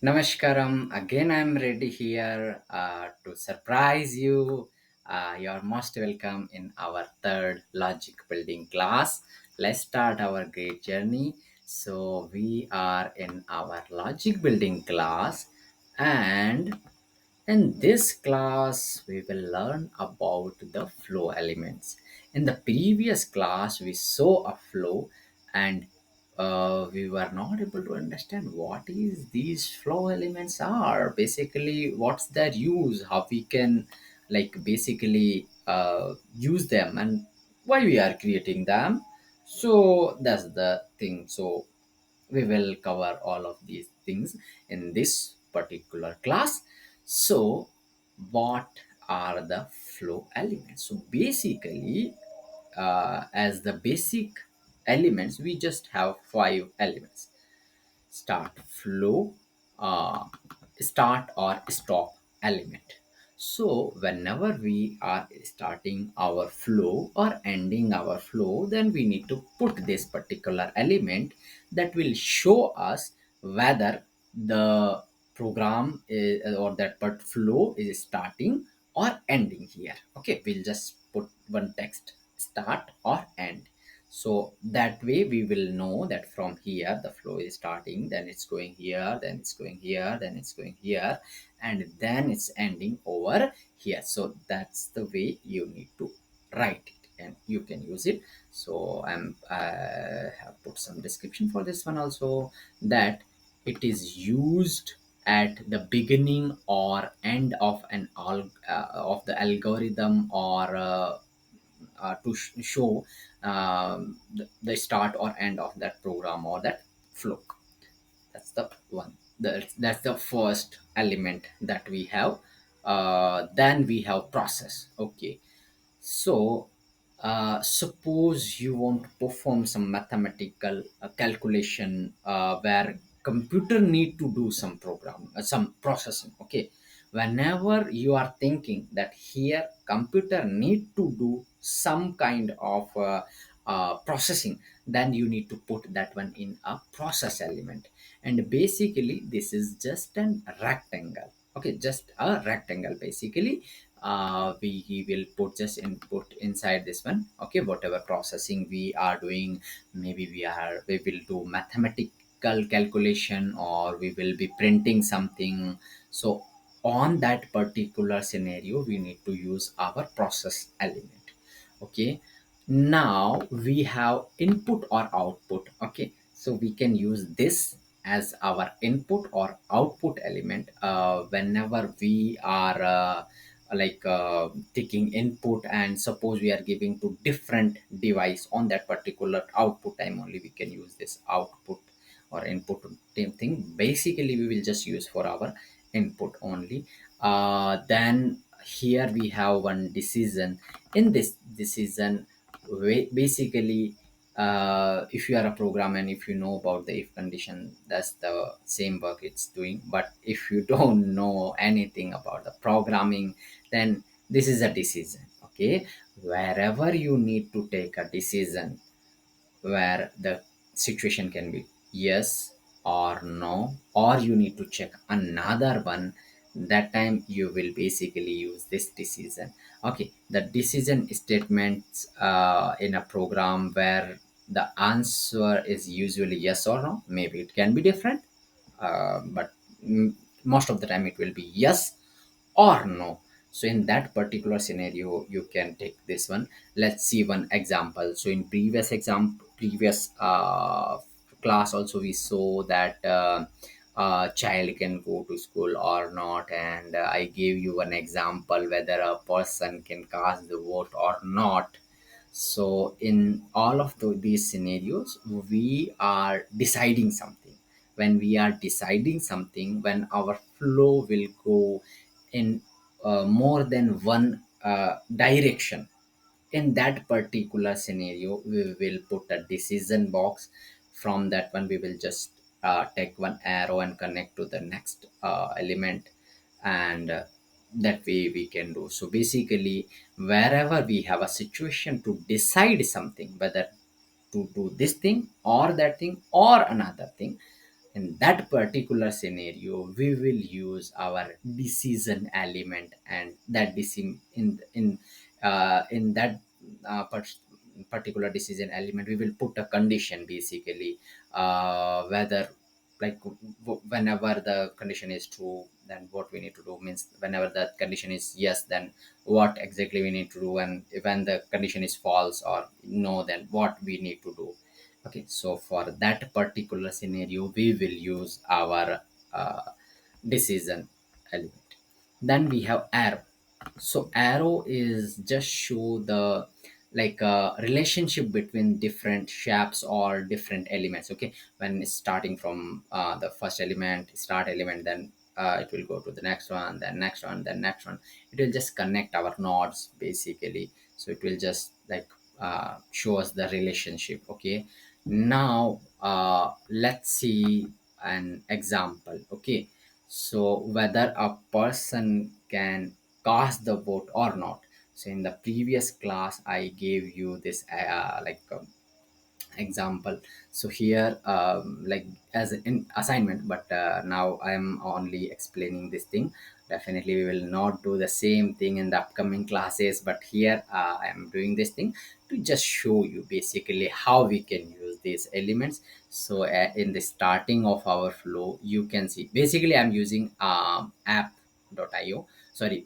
Namaskaram. Again, I'm ready here to surprise you. You're most welcome in our third logic building class. Let's start our great journey. So, we are in our logic building class, and in this class, we will learn about the flow elements. In the previous class, we saw a flow and we were not able to understand what is these flow elements are. Basically, what's their use, how we can use them and why we are creating them. So that's the thing. So we will cover all of these things in this particular class. So what are the flow elements? So basically, as the basic elements, we just have five elements: start, flow, uh, start or stop element. So whenever we are starting our flow or ending our flow, then we need to put this particular element that will show us whether the program is, or that part flow is starting or ending here. Okay, we'll just put one text: start or end. So that way we will know that from here the flow is starting, then it's going here, then it's going here, then it's going here, and then it's ending over here. So that's the way you need to write it and you can use it. So I have put some description for this one also, that it is used at the beginning or end of of the algorithm, or to show the start or end of that program or that flow. That's the one. That's the first element that we have. Then we have process. Okay, so suppose you want to perform some mathematical calculation where computer need to do some program, some processing. Okay, whenever you are thinking that here computer need to do some kind of processing, then you need to put that one in a process element. And basically this is just an rectangle. Okay, just a rectangle basically. We will put just input inside this one. Okay, whatever processing we are doing, maybe we will do mathematical calculation or we will be printing something. So on that particular scenario we need to use our process element. Okay, now we have input or output. Okay, so we can use this as our input or output element whenever we are taking input, and suppose we are giving to different device on that particular output time, only we can use this output or input same thing. Basically we will just use for our input only. Then here we have one decision. In this decision, basically if you are a programmer and if you know about the if condition, that's the same work it's doing. But if you don't know anything about the programming, then this is a decision. Okay, wherever you need to take a decision where the situation can be yes or no, or you need to check another one, that time you will basically use this decision. Okay, the decision statements in a program where the answer is usually yes or no, maybe it can be different, but most of the time it will be yes or no. So in that particular scenario you can take this one. Let's see one example. So in previous class also we saw that child can go to school or not, and I gave you an example whether a person can cast the vote or not. So in all of these scenarios we are deciding something. When we are deciding something, when our flow will go in more than one direction, in that particular scenario we will put a decision box. From that one we will just take one arrow and connect to the next element, and that way we can do. So basically wherever we have a situation to decide something, whether to do this thing or that thing or another thing, In that particular scenario we will use our decision element, and that decision in that uh, part- particular decision element we will put a condition basically, whether like whenever the condition is true, then what we need to do means whenever the condition is yes, then what exactly we need to do, and when the condition is false or no, then what we need to do. Okay, so for that particular scenario we will use our uh, decision element. Then we have arrow. So arrow is just show the like relationship between different shapes or different elements. Okay, when it's starting from the first element, start element, then it will go to the next one, then next one, then next one. It will just connect our nodes basically. So it will just like show us the relationship. Okay, now let's see an example. Okay, so whether a person can cast the vote or not. So in the previous class I gave you this example. So here like as an assignment, but now I am only explaining this thing. Definitely we will not do the same thing in the upcoming classes, but here I am doing this thing to just show you basically how we can use these elements. So in the starting of our flow you can see basically I'm using app.io, sorry,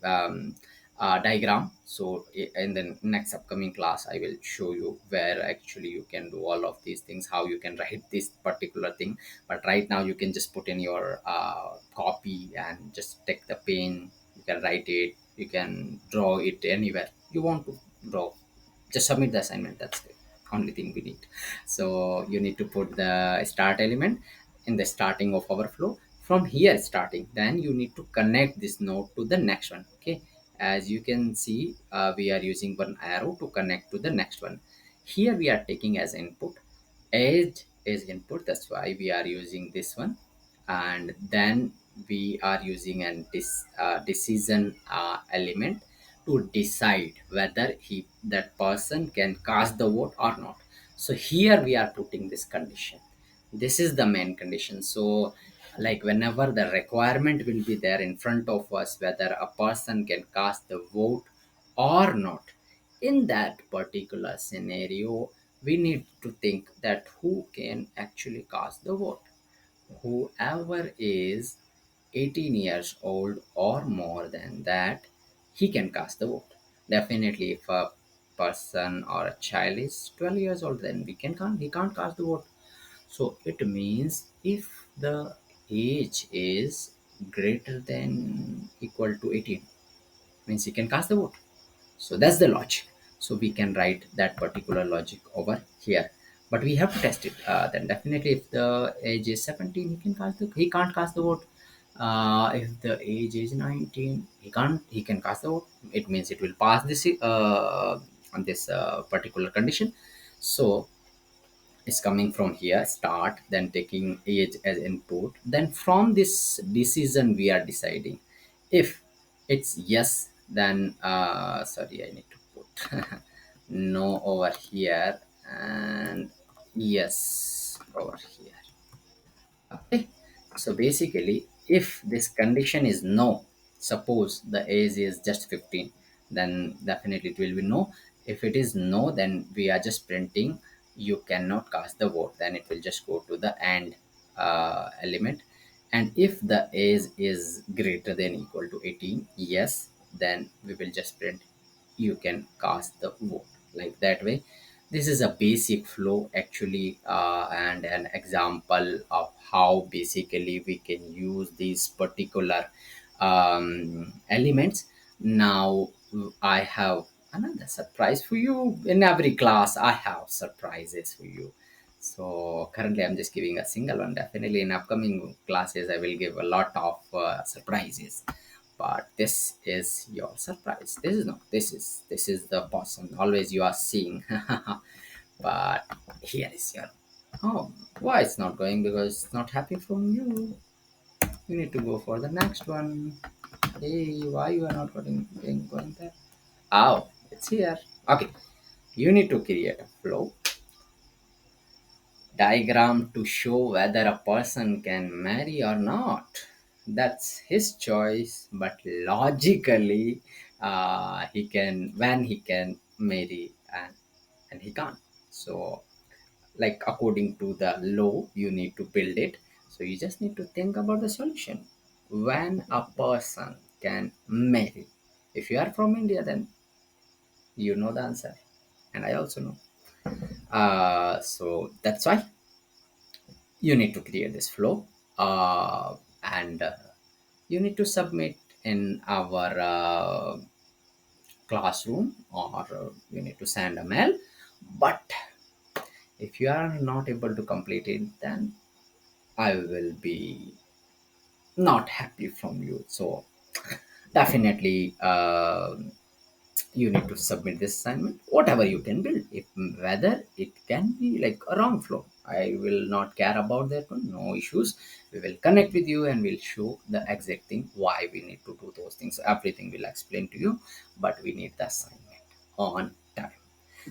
diagram. So in the next upcoming class I will show you where actually you can do all of these things, how you can write this particular thing. But right now you can just put in your copy and just take the pen, you can write it, you can draw it anywhere you want to draw. Just submit the assignment, that's the only thing we need. So you need to put the start element in the starting of our flow. From here starting, then you need to connect this node to the next one. Okay, as you can see we are using one arrow to connect to the next one. Here we are taking as input, edge is input, that's why we are using this one. And then we are using an decision element to decide whether that person can cast the vote or not. So here we are putting this condition, this is the main condition. So like whenever the requirement will be there in front of us whether a person can cast the vote or not, in that particular scenario we need to think that who can actually cast the vote. Whoever is 18 years old or more than that, he can cast the vote. Definitely if a person or a child is 12 years old, then he can't cast the vote. So it means if the age is greater than equal to 18, means he can cast the vote. So that's the logic. So we can write that particular logic over here. But we have to test it. Then definitely if the age is 17, he can't cast the vote. If the age is 19, he can cast the vote. It means it will pass this on this particular condition. So is coming from here start, then taking age as input, then from this decision we are deciding if it's yes, then sorry I need to put no over here and yes over here. Okay, so basically if this condition is no, suppose the age is just 15, then definitely it will be no. If it is no, then we are just printing you cannot cast the vote, then it will just go to the and element. And if the age is greater than equal to 18, yes, then we will just print you can cast the vote. Like that way, this is a basic flow actually, and an example of how basically we can use these particular elements. Now I have another surprise for you. In every class I have surprises for you. So currently I'm just giving a single one. Definitely in upcoming classes I will give a lot of surprises, but this is your surprise. This is no, this is the person always you are seeing. But here is your, oh, why it's not going? Because it's not happy from you. You need to go for the next one. Hey, why you are not going there? Oh, it's here. Okay, you need to create a flow. diagram to show whether a person can marry or not. That's his choice, but logically, he can when he can marry and he can't. So, like according to the law, you need to build it. So you just need to think about the solution. When a person can marry, if you are from India, then you know the answer, and I also know. So that's why you need to create this flow, and you need to submit in our classroom, or you need to send a mail. But if you are not able to complete it, then I will be not happy from you. So definitely, you need to submit this assignment, whatever you can build, if whether it can be like a wrong flow, I will not care about that one, no issues. We will connect with you and we'll show the exact thing why we need to do those things. Everything will explain to you, but we need the assignment on time.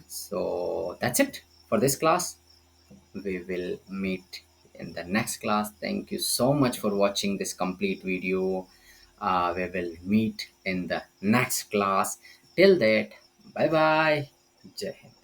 So that's it for this class. We will meet in the next class. Thank you so much for watching this complete video. We will meet in the next class. Till that, bye bye. Jai Hind.